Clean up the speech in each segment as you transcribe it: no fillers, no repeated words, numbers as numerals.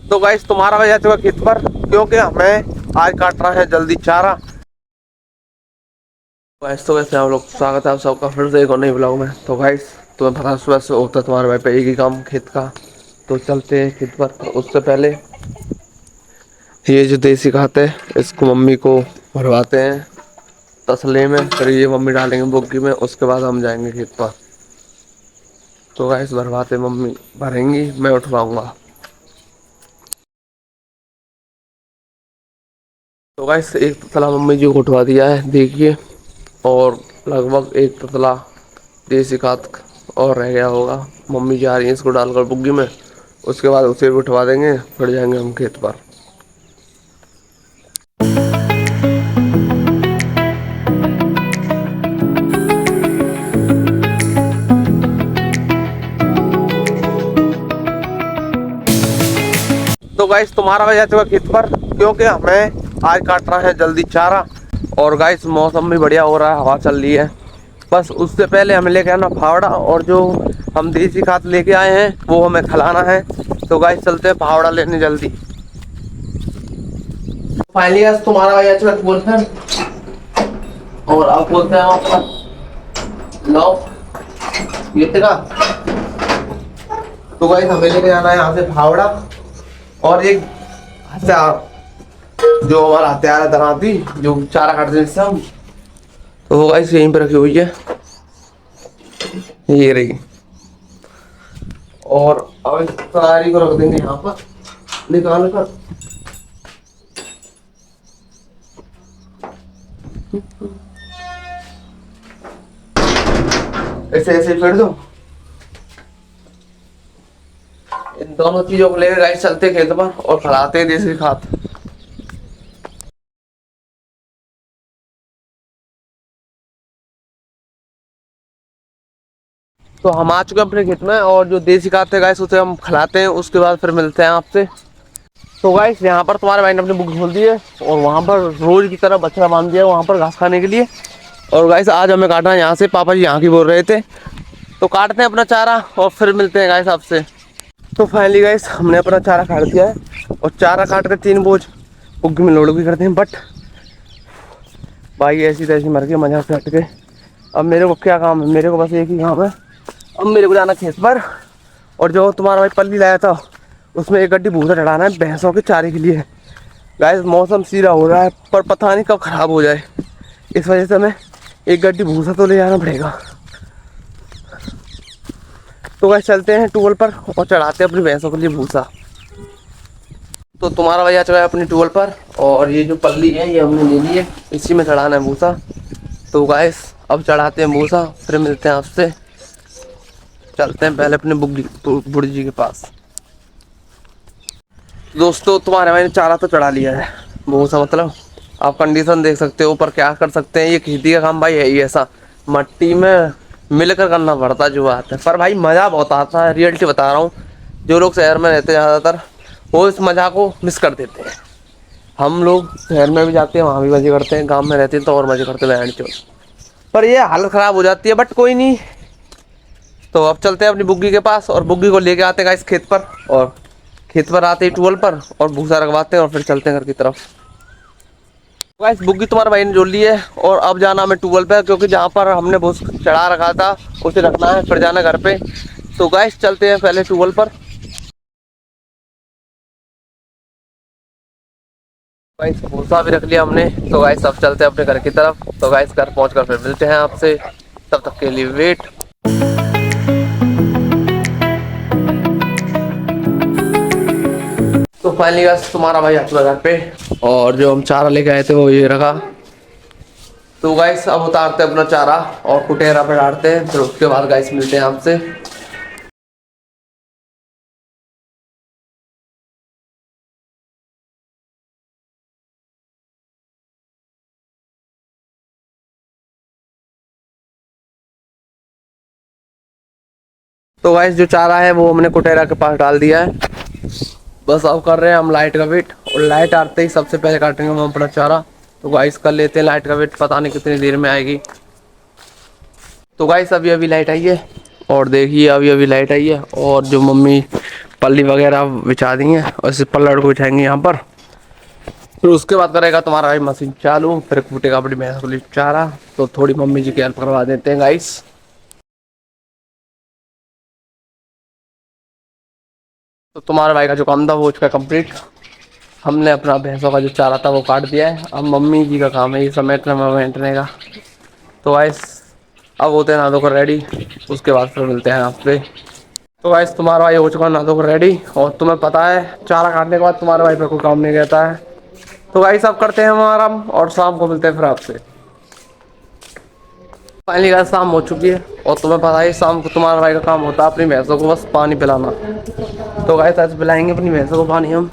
तो गाइस तुम्हारा वजह चुका खेत पर, क्योंकि हमें आज काटना है जल्दी चारा। गाइस तो वैसे हम लोग स्वागत है आप सबका फिर से एक और नई ब्लॉग में। तो गाइस तुम्हें पता सुबह से होता है तुम्हारे भाई पे एक ही काम खेत का। तो चलते हैं खेत पर। उससे पहले ये जो देसी खाते हैं इसको मम्मी को भरवाते हैं तसले में, फिर ये मम्मी डालेंगे बुग्गी में, उसके बाद हम जाएंगे खेत पर। तो गाइस भरवाते मम्मी भरेंगी, मैं उठवाऊंगा। तो गाइस एक तसला मम्मी जी को उठवा दिया है देखिए, और लगभग एक तसला देसी खाद और रह गया होगा। मम्मी जा रही है इसको डालकर बुग्गी में, उसके बाद उसे भी उठवा देंगे, फिर जाएंगे हम खेत पर। तो गाइस तुम्हारा वजह चुका खेत पर, क्योंकि हमें आज काटना है जल्दी चारा। और गाइस मौसम भी बढ़िया हो रहा है, हवा चल रही है। बस उससे पहले हमें लेके आना फावड़ा, और जो हम देसी खाद लेके आए हैं वो हमें खिलाना है। तो गाइस चलते हैं फावड़ा लेने जल्दी। फाइनली गाइस तुम्हारा वजह चुका बोलते हैं, और अब बोलते हैं आपका लो ये का। तो गाइस हमें लेके जाना है यहाँ से फावड़ा, और एक हथियार जो हमारा हथियार है दराती, जो चारा काटते हैं इससे हम। तो वो गाइस यहीं पे रखी हुई है, ये रही। और अब इस तैयारी को रख देंगे यहाँ पर निकाल कर। ऐसे ऐसे फेर दो। इन दोनों चीजों को लेकर गाइस चलते खेत पर और खिलाते देसी खाद। तो हम आ चुके हैं अपने खेत में, और जो देसी खाद है गाइस उसे हम खिलाते हैं, उसके बाद फिर मिलते हैं आपसे। तो गाइस यहाँ पर तुम्हारे भाई ने अपनी बुक खोल दी है, और वहाँ पर रोज की तरह बछड़ा बांध दिया वहाँ पर घास खाने के लिए। और गाइस आज हमें काटना है यहाँ से, पापा जी यहाँ की बोल रहे थे। तो काटते हैं अपना चारा और फिर मिलते हैं गाइस आपसे। तो फाइनली गाइस हमने अपना चारा काट दिया है, और चारा काट कर 3 बोझ बुग्गी में लोड भी करते हैं। बट भाई ऐसी तैसी मर के मजा से हट के अब मेरे को क्या काम है, मेरे को बस एक ही काम है। अब मेरे को जाना खेत पर, और जो तुम्हारा भाई पल्ली लाया था उसमें एक गड्डी भूसा चढ़ाना है भैंसों के चारे के लिए। गाइस मौसम सीधा हो रहा है, पर पता नहीं कब खराब हो जाए, इस वजह से हमें एक गड्डी भूसा तो ले जाना पड़ेगा। तो गाइस चलते हैं टूल पर और चढ़ाते हैं अपनी भैंसों के लिए भूसा। तो तुम्हारा भैया चढ़ा है अपनी टूल पर, और ये जो पल्ली है ये हमने ले ली है, इसी में चढ़ाना है भूसा। तो गाइस अब चढ़ाते हैं भूसा, फिर मिलते हैं आपसे। चलते हैं पहले अपने बुढ़ी जी के पास। दोस्तों तुम्हारे भाई ने चारा तो चढ़ा लिया है, भूसा मतलब आप कंडीशन देख सकते हो। पर क्या कर सकते हैं, ये खेती का काम भाई है ही ऐसा, मट्टी में मिलकर करना पड़ता है जो बात है। पर भाई मज़ा बहुत आता है, रियलिटी बता रहा हूँ। जो लोग शहर में रहते हैं ज़्यादातर वो इस मज़ा को मिस कर देते हैं। हम लोग शहर में भी जाते हैं, वहाँ भी मज़े करते हैं, गाँव में रहते हैं तो और मज़े करते हैं बहन चोद। पर ये हालत ख़राब हो जाती है, बट कोई नहीं। तो अब चलते हैं अपनी बुग्गी के पास, और बुग्गी को लेके आते हैं गाइस खेत पर, और खेत पर आते ही टूल पर और भूसा रखवाते हैं, और फिर चलते हैं घर की तरफ। गाइस बुग्गी तुम्हारे भाई ने जोड़ ली है, और अब जाना हमें टूल पे, क्योंकि जहाँ पर हमने भूस चढ़ा रखा था उसे रखना है, फिर जाना घर पे। तो गाइस चलते हैं पहले टूल पर। गाइस भूसा भी रख लिया हमने, तो गाइस अब चलते हैं अपने घर की तरफ। तो गाइस घर पहुँच फिर मिलते हैं आपसे, तब तक के लिए वेट। तो फाइनली गाइस तुम्हारा भाई अपना घर पे, और जो हम चारा लेके आए थे वो ये रखा। तो गाइस अब उतारते हैं अपना चारा और कुटेरा पे डालते हैं, फिर उसके बाद गाइस मिलते हैं आपसे। तो गाइस जो चारा है वो हमने कुटेरा के पास डाल दिया है। बस अब कर रहे हैं हम लाइट का वेट, और लाइट आते ही सबसे पहले काटेंगे हम अपना चारा। तो गाइस कर लेते हैं लाइट का वेट, पता नहीं कितनी देर में आएगी। तो गाइस अभी अभी लाइट आई है, और देखिए अभी अभी लाइट आई है, और जो मम्मी पल्ली वगैरह बिछा दी है और इसे पल्लड़ को बिछाएंगे यहाँ पर। फिर उसके बाद करेगा तुम्हारा भाई मशीन चालू, फिर कूटेगा अपनी भैंस को लिए चारा। तो थोड़ी मम्मी जी की हेल्प करवा देते हैं गाइस। तो तुम्हारे भाई का जो काम था वो उसका कंप्लीट। हमने अपना भैंसों का जो चारा था वो काट दिया है। अब मम्मी जी का काम है ये समेटने वमेटने का। तो गाइस अब होते हैं नहा धोकर रेडी, उसके बाद फिर मिलते हैं आपसे। तो गाइस तुम्हारा भाई हो चुका है नहा धोकर रेडी, और तुम्हें पता है चारा काटने के बाद तुम्हारे भाई पे कोई काम नहीं रहता है। तो गाइस अब करते हैं हम आराम और शाम को मिलते हैं फिर आपसे। फाइनली गाइस शाम हो चुकी है, और तुम्हें पता है शाम को तुम्हारे भाई का काम होता है अपनी भैंसों को बस पानी पिलाना। तो गाइस आज पिलाएंगे अपनी भैंसों को पानी हम।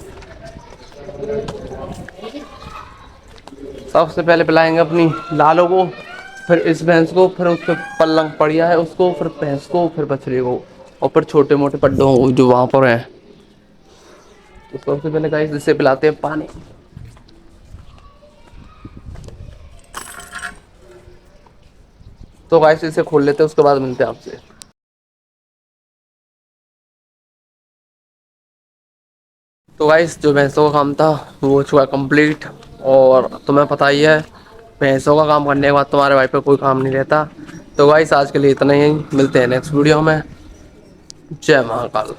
सबसे पहले पिलाएंगे अपनी लालों को, फिर इस भैंस को, फिर उस पर पल्लंग पड़िया है उसको, फिर भैंस को, फिर बछड़ी को, और फिर छोटे मोटे पड्डों जो वहां पर हैं। तो सबसे पहले गाइस इसे पिलाते हैं पानी। तो गाइस इसे खोल लेते हैं, उसके बाद मिलते हैं आपसे। तो गाइस जो भैंसों का काम था वो हो चुका कंप्लीट, और तुम्हें पता ही है भैंसों का काम करने के बाद तुम्हारे भाई पे कोई काम नहीं रहता। तो गाइस आज के लिए इतना ही, मिलते हैं नेक्स्ट वीडियो में। जय महाकाल।